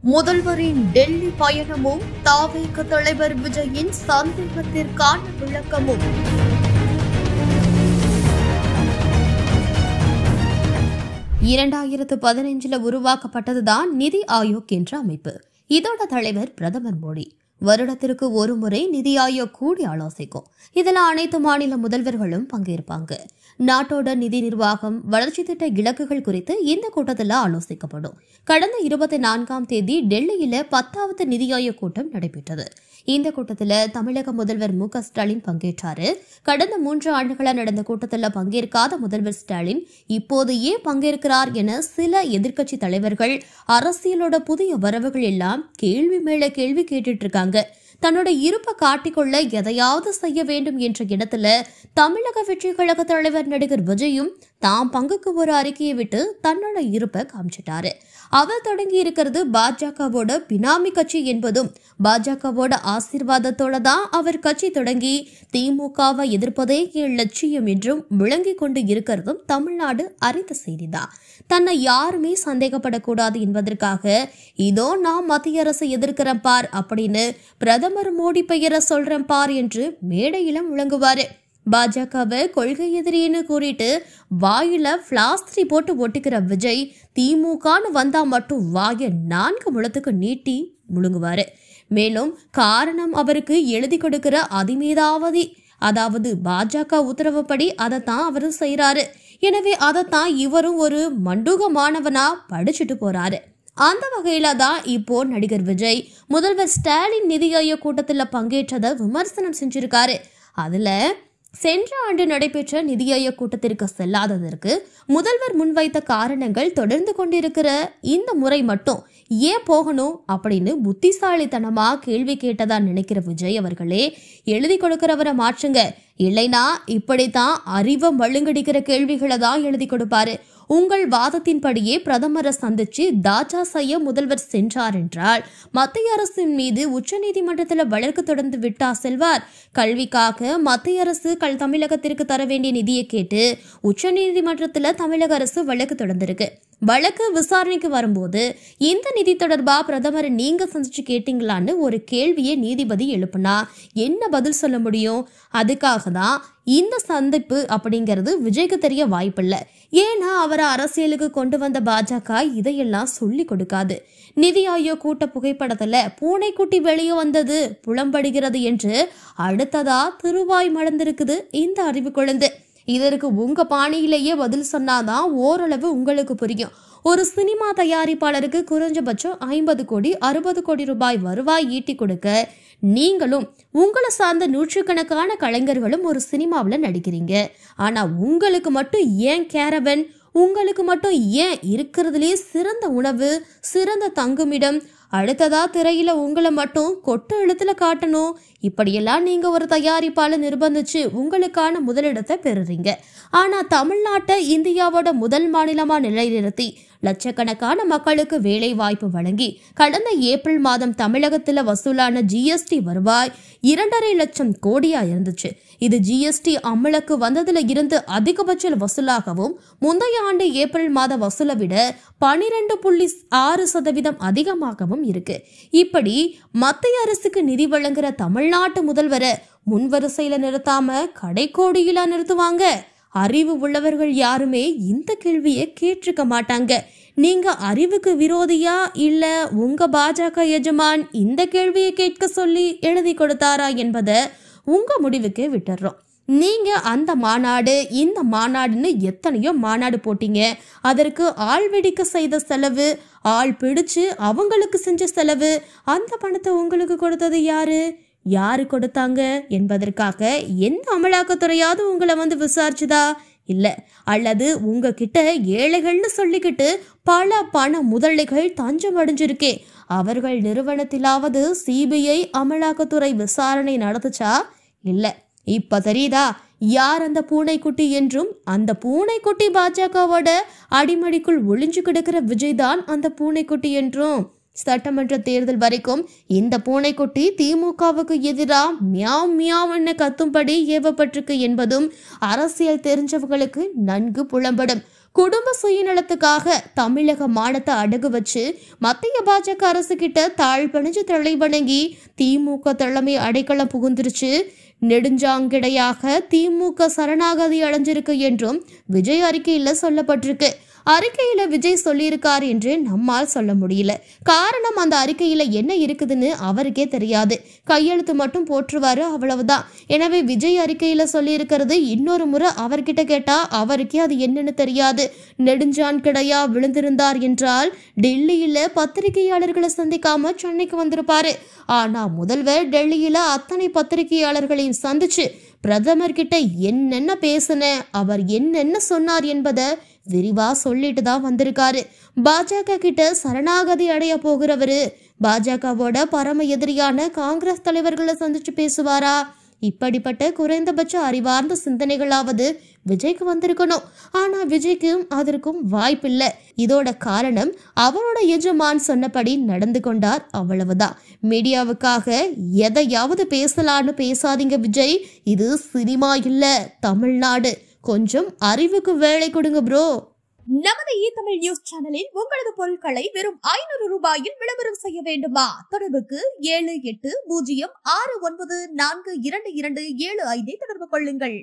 முதல்வரின் டெல்லி பயணமும் தாவேக தலைவர் விஜயின் சந்தேகத்திற்கான விளக்கமும். இரண்டாயிரத்து 15 உருவாக்கப்பட்டதுதான் நிதி ஆயோக் என்ற அமைப்பு. இதோட தலைவர் பிரதமர் மோடி. வருடத்திற்கு ஒரு முறை நிதி ஆயோக் கூடி ஆலோசிக்கும். இதில் அனைத்து மாநில முதல்வர்களும் பங்கேற்பாங்க. நாட்டோட நிதி நிர்வாகம், வளர்ச்சி திட்ட இலக்குகள் குறித்து இந்த கூட்டத்தில் ஆலோசிக்கப்படும். கடந்த 24ஆம் தேதி டெல்லியில 10வது நிதி ஆயோக் கூட்டம் நடைபெற்றது. இந்த கூட்டத்தில் தமிழக முதல்வர் மு க ஸ்டாலின் பங்கேற்றாரு. கடந்த 3 ஆண்டுகளா நடந்த கூட்டத்தில் பங்கேற்காத முதல்வர் ஸ்டாலின் இப்போது ஏன் பங்கேற்கிறார் என சில எதிர்க்கட்சி தலைவர்கள், அரசியலோட புதிய வரவுகள் எல்லாம் கேள்வி மேல கேள்வி கேட்டுட்டு இருக்காங்க. தன்னோட இருப்பை காட்டிக்கொள்ள எதையாவது செய்ய வேண்டும் என்ற இடத்துல தமிழக வெற்றி கழக தலைவர் நடிகர் விஜயும் தாம் பங்குக்கு ஒரு அறிக்கையை விட்டு தன்னோட இருப்பை காமிச்சிட்டாரு. அவர் தொடங்கி இருக்கிறது பாஜகவோட பினாமி கட்சி என்பதும், பாஜகவோட ஆசீர்வாதத்தோட தான் அவர் கட்சி தொடங்கி திமுகவை எதிர்ப்பதே என் லட்சியம் என்றும் விளங்கி கொண்டு இருக்கிறதும் தமிழ்நாடு அறிந்த செய்திதான். தன்னை யாருமே சந்தேகப்படக்கூடாது என்பதற்காக இதோ நான் மத்திய அரசை எதிர்க்கிறேன் பார் அப்படின்னு பிரதமர் மோடி பெயரை சொல்றேன் பார் என்று மேடையில முழங்குவாரு. பாஜகவை கொள்கை எதிரின்னு கூறிட்டு வாயில பிளாஸ்திரி போட்டு ஒட்டிக்கிற விஜய் திமுகன்னு வந்தா மட்டும் வாய 4 முழத்துக்கு நீட்டி முழுங்குவாரு. மேலும் காரணம் அவருக்கு எழுதி கொடுக்கிற அதிமேதாவதி, அதாவது பாஜக உத்தரவுப்படி அதைத்தான் அவரு செய்யறாரு. எனவே அதைத்தான் இவரும் ஒரு மண்டூகமானவனா படிச்சுட்டு போறாரு. அந்த வகையில தான் இப்போ நடிகர் விஜய் முதல்வர் ஸ்டாலின் நிதி ஆயோக் கூட்டத்தில் பங்கேற்றதை விமர்சனம் செஞ்சிருக்காரு. அதுல சென்ற ஆண்டு நடைபெற்ற நிதி ஆயோக் கூட்டத்திற்கு செல்லாததற்கு முதல்வர் முன்வைத்த காரணங்கள் தொடர்ந்து கொண்டிருக்கிற இந்த முறை மட்டும் ஏன் போகணும் அப்படின்னு புத்திசாலித்தனமா கேள்வி கேட்டதா நினைக்கிற விஜய் அவர்களே, எழுதி கொடுக்கிறவரை மாற்றுங்க, இல்லைனா இப்படித்தான் அறிவை மழுங்கடிக்கிற கேள்விகளை தான் எழுதி கொடுப்பாரு. உங்கள் வாதத்தின்படியே பிரதமரை சந்திச்சு தாஜா செய்ய முதல்வர் சென்றார் என்றால் மத்திய அரசின் மீது உச்சநீதிமன்றத்தில் வழக்கு தொடர்ந்து விட்டா செல்வார்? கல்விக்காக மத்திய அரசு தமிழகத்திற்கு தர வேண்டிய நிதியை கேட்டு உச்சநீதிமன்றத்தில் தமிழக அரசு வழக்கு தொடர்ந்திருக்கு. வழக்கு விசாரணைக்கு வரும்போது இந்த நிதி தொடர்பா பிரதமரை நீங்க சந்திச்சு கேட்டீங்களான்னு ஒரு கேள்வியை நீதிபதி எழுப்புனா என்ன பதில் சொல்ல முடியும்? அதுக்காக தான் இந்த சந்திப்பு அப்படிங்கிறது விஜய்க்கு தெரிய வாய்ப்பில்லை. ஏன்னா அவரை அரசியலுக்கு கொண்டு வந்த பாஜக இதையெல்லாம் சொல்லி கொடுக்காது. நிதி ஆயோக் கூட்ட புகைப்படத்துல பூனைக்குட்டி வெளியே வந்தது புலம்படுகிறது என்று அடுத்ததா திருவாய் மலர்ந்திருக்குது இந்த அறிவு குழந்தை. இதற்கு உங்க பாணியிலேயே பதில் சொன்னாதான் ஓரளவு உங்களுக்கு புரியும். ஒரு சினிமா தயாரிப்பாளருக்கு குறைஞ்சபட்சம் 50 கோடி 60 கோடி ரூபாய் வருவாய் ஈட்டி கொடுக்க நீங்களும் உங்களை சார்ந்த நூற்றுக்கணக்கான கலைஞர்களும் ஒரு சினிமாவில் நடிக்கிறீங்க. ஆனா உங்களுக்கு மட்டும் ஏன் கேரவன், உங்களுக்கு மட்டும் ஏன் இருக்கிறதுலே சிறந்த உணவு, சிறந்த தங்குமிடம், அடுத்ததா திரையில உங்களை மட்டும் கொட்டு எழுத்துல காட்டணும்? இப்படியெல்லாம் நீங்க ஒரு தயாரிப்பாளர் நிர்பந்திச்சு உங்களுக்கான முதலிடத்தை பெறுறீங்க. ஆனா தமிழ்நாட்டை இந்தியாவோட முதல் மாநிலமா நிலைநிறுத்தி லட்சக்கணக்கான மக்களுக்கு வேலை வாய்ப்பு வழங்கி கடந்த ஏப்ரல் மாதம் தமிழகத்துல வசூலான ஜிஎஸ்டி வருவாய் 2.5 லட்சம் கோடியா இருந்துச்சு. இது ஜிஎஸ்டி அமலுக்கு வந்ததுல இருந்து அதிகபட்ச வசூலாகவும் முந்தைய ஆண்டு ஏப்ரல் மாத வசூலை விட 12.6% அதிகமாகவும் இருக்கு. இப்படி மத்திய அரசுக்கு நிதி வழங்குற தமிழ்நாட்டு முதல்வரை முன்வரிசையில நிறுத்தாம கடைக்கோடியில நிறுத்துவாங்க? அறிவு உள்ளவர்கள் யாருமே இந்த கேள்வியை கேட்டிருக்க மாட்டாங்க. நீங்க அறிவுக்கு விரோதியா இல்ல உங்க பாஜக எஜமான் இந்த கேள்வியை கேட்க சொல்லி எழுதி கொடுத்தாரா என்பதை உங்க முடிவுக்கு விட்டுறோம். நீங்க அந்த மாநாடு இந்த மாநாடுன்னு எத்தனையோ மாநாடு போட்டீங்க. அதற்கு ஆள் வெடிக்க செய்த செலவு, ஆள் பிடிச்சு அவங்களுக்கு செஞ்ச செலவு, அந்த பணத்தை உங்களுக்கு கொடுத்தது யாரு கொடுத்தாங்க என்பதற்காக எந்த அமலாக்கத்துறையாவது உங்களை வந்து விசாரிச்சுதா? இல்ல. அல்லது உங்ககிட்ட ஏழைகள்னு சொல்லிக்கிட்டு பல பண முதலைகள் தஞ்சம் அடைஞ்சிருக்கே, அவர்கள் நிறுவனத்திலாவது சிபிஐ அமலாக்கத்துறை விசாரணை நடத்துச்சா? இல்ல. இப்ப தெரியுதா யார் அந்த பூனைக்குட்டி என்றும்? அந்த பூனைக்குட்டி பாஜகவோட அடிமடிக்குள் ஒளிஞ்சு கிடக்கிற விஜய் தான் அந்த பூனைக்குட்டி என்றும். சட்டமன்ற தேர்தல் வரைக்கும் இந்த பூனைக்குட்டி திமுகவுக்கு எதிராக மியாவ் மியாவ் என கத்தும்படி ஏவப்பட்டிருக்கு என்பதும் அரசியல் தெரிஞ்சவங்களுக்கு நன்கு புலம்படும். குடும்ப சுயநலத்துக்காக தமிழக மானத்தை அடகு வச்சு மத்திய பாஜக அரசு கிட்ட தாழ்பணிஞ்சு தலைவணங்கி திமுக தலைமை அடைக்கலம் புகுந்துருச்சு. நெடுஞ்சாங்கிடையாக திமுக சரணாகதி அடைஞ்சிருக்கு என்றும் விஜய் அறிக்கையில சொல்லப்பட்டிருக்கு. அறிக்கையில விஜய் சொல்லியிருக்கார் என்று நம்மால் சொல்ல முடியல. காரணம், அந்த அறிக்கையில என்ன இருக்குதுன்னு அவருக்கே தெரியாது. கையெழுத்து மட்டும் போற்றுவாரு, அவ்வளவுதான். எனவே விஜய் அறிக்கையில சொல்லி இருக்கிறது இன்னொரு முறை அவர்கிட்ட கேட்டா அவருக்கே அது என்னன்னு தெரியாது. நெடுஞ்சான் கிடையா விழுந்திருந்தார் என்றால் டெல்லியில பத்திரிகையாளர்களை சந்திக்காம சென்னைக்கு வந்திருப்பாரு. ஆனா முதல்வர் டெல்லியில அத்தனை பத்திரிகையாளர்களையும் சந்திச்சு பிரதமர் கிட்ட என்னென்ன பேசின, அவர் என்னென்ன சொன்னார் என்பதை விரிவா சொல்லிட்டு தான் வந்திருக்காரு. பாஜக கிட்ட சரணாகதி அடைய போகிறவரு பாஜகவோட பரம எதிரியான காங்கிரஸ் தலைவர்களை சந்திச்சு பேசுவாரா? இப்படிப்பட்ட குறைந்தபட்ச அறிவார்ந்த சிந்தனைகளாவது விஜய்க்கு வந்திருக்கணும். ஆனா விஜய்க்கும் அதற்கும் வாய்ப்பில்லை. இதோட காரணம், அவரோட எஜமான் சொன்னபடி நடந்து கொண்டார், அவ்வளவுதான். மீடியாவுக்காக எதையாவது பேசலான்னு பேசாதீங்க விஜய். இது சினிமா இல்ல, தமிழ்நாடு. கொஞ்சம் அறிவுக்கு வேலை கொடுங்க ப்ரோ. நமது தமிழ் நியூஸ் சேனலில் உங்களது பொருட்களை வெறும் 500 ரூபாயில் விளம்பரம் செய்ய வேண்டுமா? தொடர்புக்கு 7806942275 தொடர்பு கொள்ளுங்கள்.